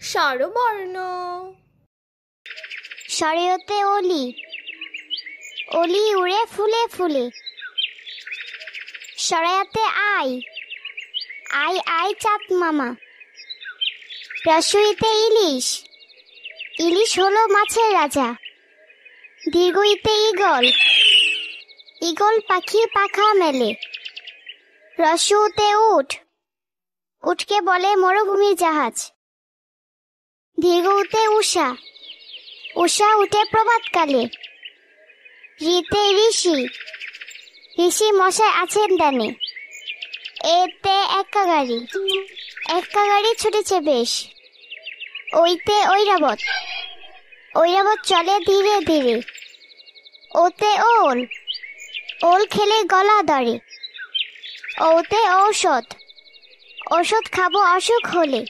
স্বরবর্ণ। স্বরেতে অলি, অলি উড়ে ফুলে ফুলে। সরায়াতে আই, আই আই চাঁদ মামা। রস্বইতে ইলিশ, ইলিশ হলো মাছের রাজা। দীর্ঘইতে ঈগল, ঈগল পাখি পাখা মেলে। রস্যউতে উট, উটকে বলে মরুভূমির জাহাজ। দীর্ঘউতে উষা, উষা উঠে প্রভাতকালে। ঋতে ঋষি, ঋষি মশাই আছেন ধ্যানে। এতে এক্কা গাড়ি, এক্কা গাড়ি ছুটেছে বেশ। ওইতে ঐরাবত, ঐরাবত চলে ধীরে ধীরে। ওতে ওল, ওল খেলে গলা ধরে। ওতে ঔষধ, ঔষধ খাবো অসুখ হলে।